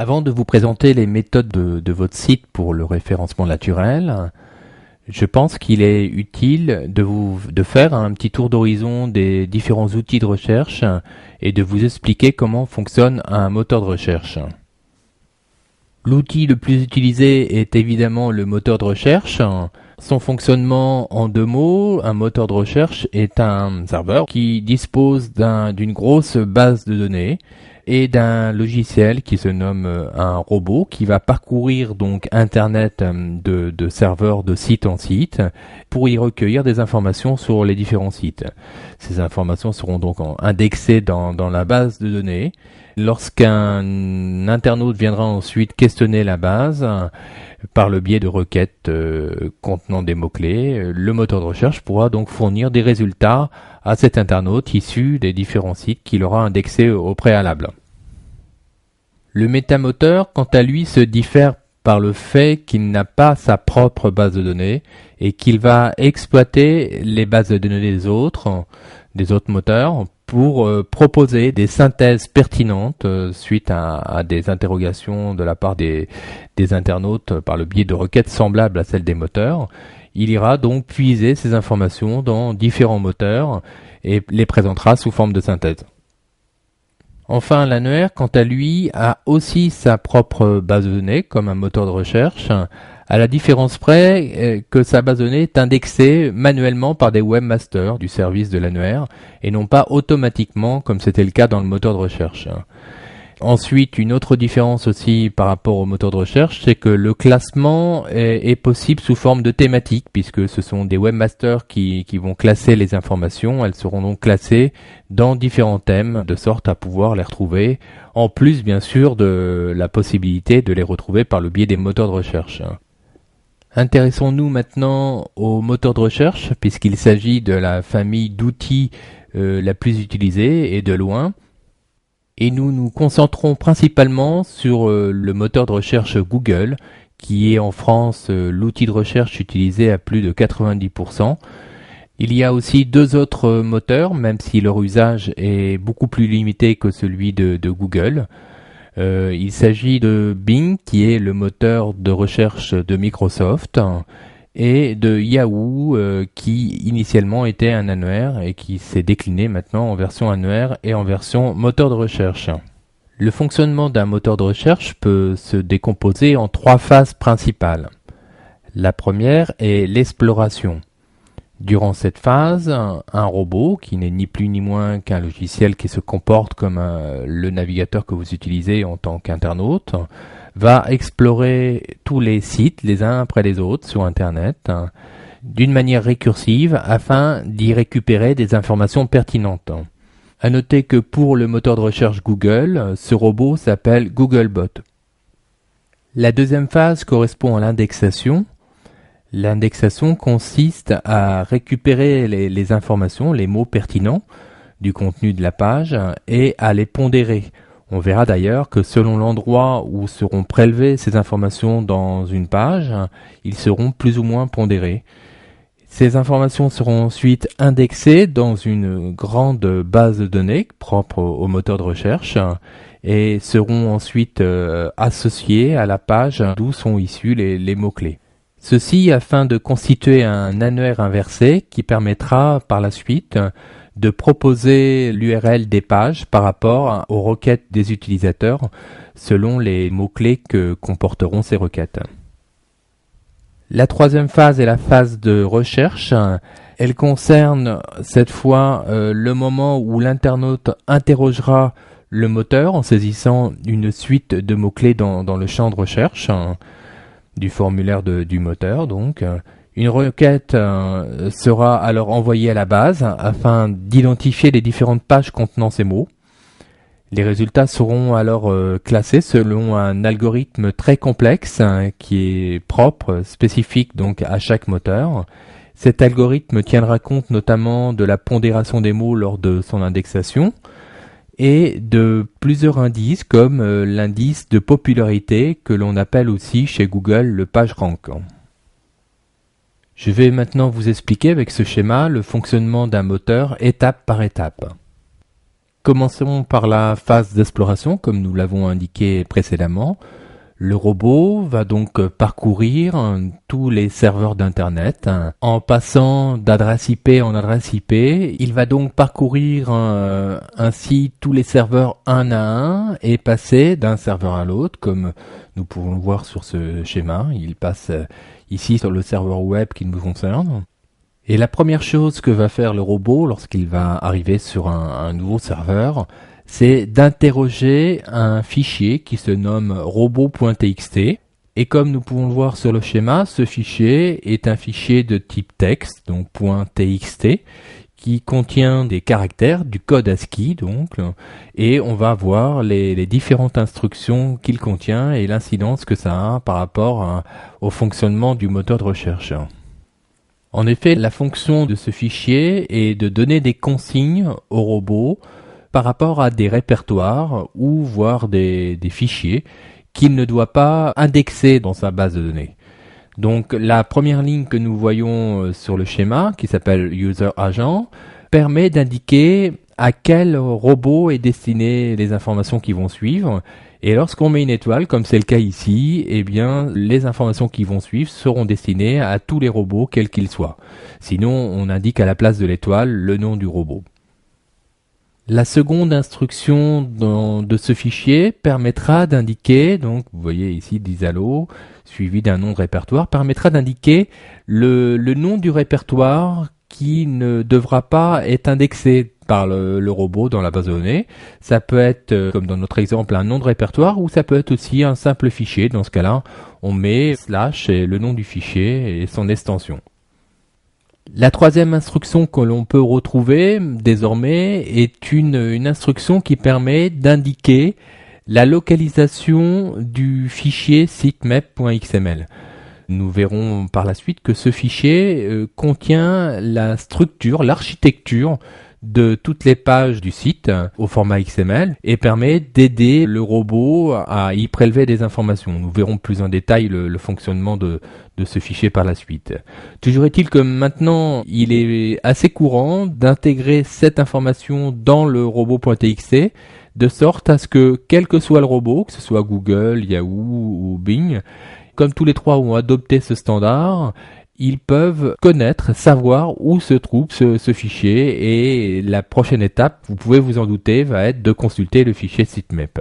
Avant de vous présenter les méthodes de votre site pour le référencement naturel, je pense qu'il est utile de faire un petit tour d'horizon des différents outils de recherche et de vous expliquer comment fonctionne un moteur de recherche. L'outil le plus utilisé est évidemment le moteur de recherche. Son fonctionnement en deux mots, un moteur de recherche est un serveur qui dispose d'une grosse base de données et d'un logiciel qui se nomme un robot qui va parcourir donc Internet de serveur de site en site pour y recueillir des informations sur les différents sites. Ces informations seront donc indexées dans la base de données. Lorsqu'un internaute viendra ensuite questionner la base par le biais de requêtes contenant des mots-clés, le moteur de recherche pourra donc fournir des résultats à cet internaute issus des différents sites qu'il aura indexés au préalable. Le métamoteur, quant à lui, se diffère par le fait qu'il n'a pas sa propre base de données et qu'il va exploiter les bases de données des autres moteurs pour proposer des synthèses pertinentes suite à des interrogations de la part des internautes par le biais de requêtes semblables à celles des moteurs. Il ira donc puiser ces informations dans différents moteurs et les présentera sous forme de synthèse. Enfin, l'annuaire, quant à lui, a aussi sa propre base de données comme un moteur de recherche, à la différence près que sa base de données est indexée manuellement par des webmasters du service de l'annuaire et non pas automatiquement comme c'était le cas dans le moteur de recherche. Ensuite, une autre différence aussi par rapport au moteur de recherche, c'est que le classement est possible sous forme de thématique, puisque ce sont des webmasters qui vont classer les informations. Elles seront donc classées dans différents thèmes, de sorte à pouvoir les retrouver, en plus bien sûr de la possibilité de les retrouver par le biais des moteurs de recherche. Intéressons-nous maintenant au moteur de recherche, puisqu'il s'agit de la famille d'outils la plus utilisée et de loin. Et nous nous concentrons principalement sur le moteur de recherche Google, qui est en France l'outil de recherche utilisé à plus de 90%. Il y a aussi deux autres moteurs, même si leur usage est beaucoup plus limité que celui de Google. Il s'agit de Bing, qui est le moteur de recherche de Microsoft, et de Yahoo qui initialement était un annuaire et qui s'est décliné maintenant en version annuaire et en version moteur de recherche. Le fonctionnement d'un moteur de recherche peut se décomposer en trois phases principales. La première est l'exploration. Durant cette phase, un robot, qui n'est ni plus ni moins qu'un logiciel qui se comporte comme le navigateur que vous utilisez en tant qu'internaute, va explorer tous les sites les uns après les autres sur Internet d'une manière récursive afin d'y récupérer des informations pertinentes. À noter que pour le moteur de recherche Google, ce robot s'appelle Googlebot. La deuxième phase correspond à l'indexation. L'indexation consiste à récupérer les informations, les mots pertinents du contenu de la page et à les pondérer. On verra d'ailleurs que selon l'endroit où seront prélevées ces informations dans une page, ils seront plus ou moins pondérés. Ces informations seront ensuite indexées dans une grande base de données propre au moteur de recherche et seront ensuite associées à la page d'où sont issus les mots-clés. Ceci afin de constituer un annuaire inversé qui permettra par la suite de proposer l'URL des pages par rapport aux requêtes des utilisateurs selon les mots-clés que comporteront ces requêtes. La troisième phase est la phase de recherche. Elle concerne cette fois le moment où l'internaute interrogera le moteur en saisissant une suite de mots-clés dans le champ de recherche du formulaire du moteur donc. Une requête sera alors envoyée à la base afin d'identifier les différentes pages contenant ces mots. Les résultats seront alors classés selon un algorithme très complexe qui est propre, spécifique donc à chaque moteur. Cet algorithme tiendra compte notamment de la pondération des mots lors de son indexation et de plusieurs indices comme l'indice de popularité que l'on appelle aussi chez Google le PageRank. Je vais maintenant vous expliquer avec ce schéma le fonctionnement d'un moteur étape par étape. Commençons par la phase d'exploration, comme nous l'avons indiqué précédemment. Le robot va donc parcourir tous les serveurs d'Internet en passant d'adresse IP en adresse IP. Il va donc parcourir ainsi tous les serveurs un à un et passer d'un serveur à l'autre, comme nous pouvons le voir sur ce schéma. Il passe ici sur le serveur web qui nous concerne. Et la première chose que va faire le robot lorsqu'il va arriver sur un nouveau serveur, c'est d'interroger un fichier qui se nomme robot.txt. Et comme nous pouvons le voir sur le schéma, ce fichier est un fichier de type texte, donc .txt, qui contient des caractères, du code ASCII donc, et on va voir les différentes instructions qu'il contient et l'incidence que ça a par rapport au fonctionnement du moteur de recherche. En effet, la fonction de ce fichier est de donner des consignes au robot par rapport à des répertoires ou voire des fichiers qu'il ne doit pas indexer dans sa base de données. Donc la première ligne que nous voyons sur le schéma, qui s'appelle User Agent, permet d'indiquer à quel robot est destiné les informations qui vont suivre. Et lorsqu'on met une étoile, comme c'est le cas ici, eh bien, les informations qui vont suivre seront destinées à tous les robots, quels qu'ils soient. Sinon, on indique à la place de l'étoile le nom du robot. La seconde instruction de ce fichier permettra d'indiquer, donc vous voyez ici Disalo, suivi d'un nom de répertoire, permettra d'indiquer le nom du répertoire qui ne devra pas être indexé par le robot dans la base de données. Ça peut être, comme dans notre exemple, un nom de répertoire ou ça peut être aussi un simple fichier. Dans ce cas-là, on met / et le nom du fichier et son extension. La troisième instruction que l'on peut retrouver désormais est une instruction qui permet d'indiquer la localisation du fichier sitemap.xml. Nous verrons par la suite que ce fichier contient la structure, l'architecture de toutes les pages du site au format XML et permet d'aider le robot à y prélever des informations. Nous verrons plus en détail le fonctionnement de ce fichier par la suite. Toujours est-il que maintenant, il est assez courant d'intégrer cette information dans le robot.txt de sorte à ce que, quel que soit le robot, que ce soit Google, Yahoo ou Bing, comme tous les trois ont adopté ce standard, ils peuvent connaître, savoir où se trouve ce fichier et la prochaine étape, vous pouvez vous en douter, va être de consulter le fichier sitemap.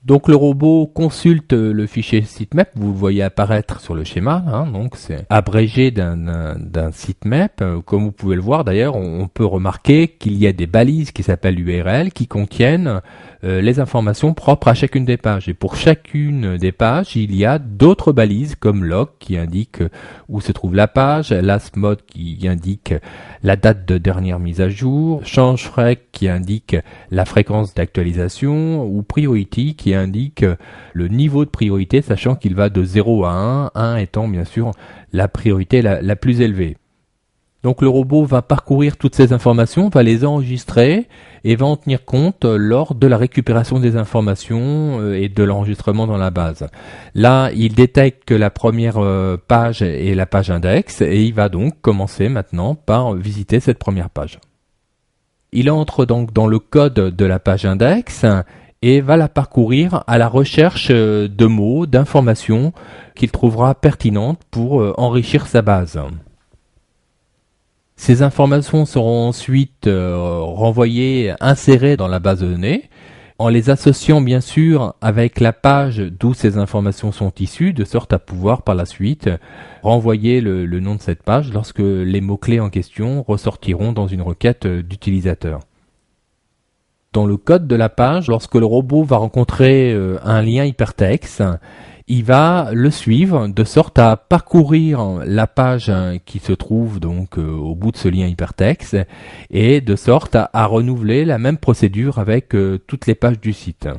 Donc le robot consulte le fichier sitemap, vous le voyez apparaître sur le schéma, donc c'est abrégé d'un sitemap. Comme vous pouvez le voir d'ailleurs, on peut remarquer qu'il y a des balises qui s'appellent URL qui contiennent les informations propres à chacune des pages. Et pour chacune des pages, il y a d'autres balises comme log qui indique où se trouve la page, last mode qui indique la date de dernière mise à jour, change_frec qui indique la fréquence d'actualisation ou priority qui indique le niveau de priorité, sachant qu'il va de 0 à 1 étant bien sûr la priorité la plus élevée. Donc le robot va parcourir toutes ces informations, va les enregistrer et va en tenir compte lors de la récupération des informations et de l'enregistrement dans la base. Là, il détecte que la première page est la page index et il va donc commencer maintenant par visiter cette première page. Il entre donc dans le code de la page index et va la parcourir à la recherche de mots, d'informations qu'il trouvera pertinentes pour enrichir sa base. Ces informations seront ensuite renvoyées, insérées dans la base de données, en les associant bien sûr avec la page d'où ces informations sont issues, de sorte à pouvoir par la suite renvoyer le nom de cette page lorsque les mots-clés en question ressortiront dans une requête d'utilisateur. Dans le code de la page, lorsque le robot va rencontrer un lien hypertexte, il va le suivre de sorte à parcourir la page qui se trouve donc au bout de ce lien hypertexte et de sorte à renouveler la même procédure avec toutes les pages du site.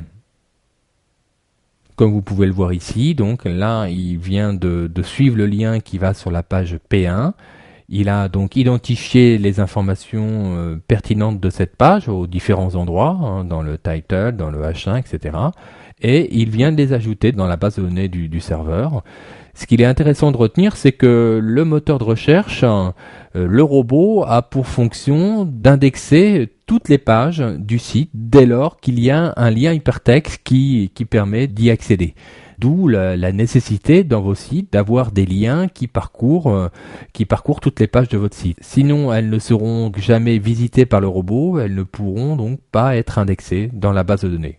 Comme vous pouvez le voir ici, donc là il vient de suivre le lien qui va sur la page P1. Il a donc identifié les informations pertinentes de cette page aux différents endroits, dans le title, dans le H1, etc. Et il vient de les ajouter dans la base de données du serveur. Ce qu'il est intéressant de retenir, c'est que le moteur de recherche, le robot, a pour fonction d'indexer toutes les pages du site dès lors qu'il y a un lien hypertexte qui permet d'y accéder. D'où la nécessité dans vos sites d'avoir des liens qui parcourent toutes les pages de votre site. Sinon, elles ne seront jamais visitées par le robot, elles ne pourront donc pas être indexées dans la base de données.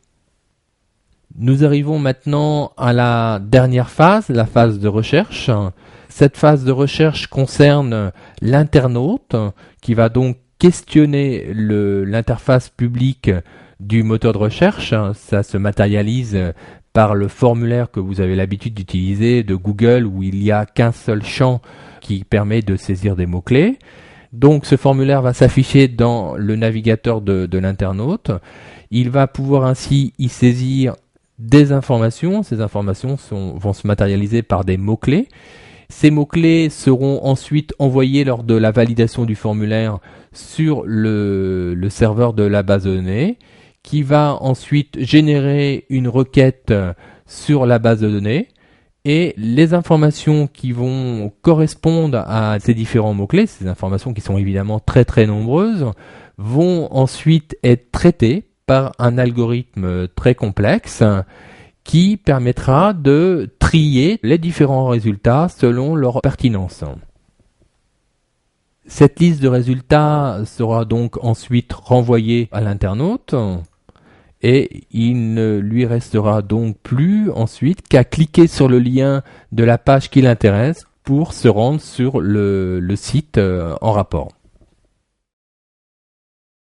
Nous arrivons maintenant à la dernière phase, la phase de recherche. Cette phase de recherche concerne l'internaute qui va donc questionner l'interface publique du moteur de recherche. Ça se matérialise par le formulaire que vous avez l'habitude d'utiliser de Google où il n'y a qu'un seul champ qui permet de saisir des mots-clés. Donc ce formulaire va s'afficher dans le navigateur de l'internaute. Il va pouvoir ainsi y saisir des informations. Ces informations vont se matérialiser par des mots-clés. Ces mots-clés seront ensuite envoyés lors de la validation du formulaire sur le serveur de la base de données, qui va ensuite générer une requête sur la base de données. Et les informations qui vont correspondre à ces différents mots-clés, ces informations qui sont évidemment très très nombreuses, vont ensuite être traitées par un algorithme très complexe qui permettra de trier les différents résultats selon leur pertinence. Cette liste de résultats sera donc ensuite renvoyée à l'internaute et il ne lui restera donc plus ensuite qu'à cliquer sur le lien de la page qui l'intéresse pour se rendre sur le site en rapport.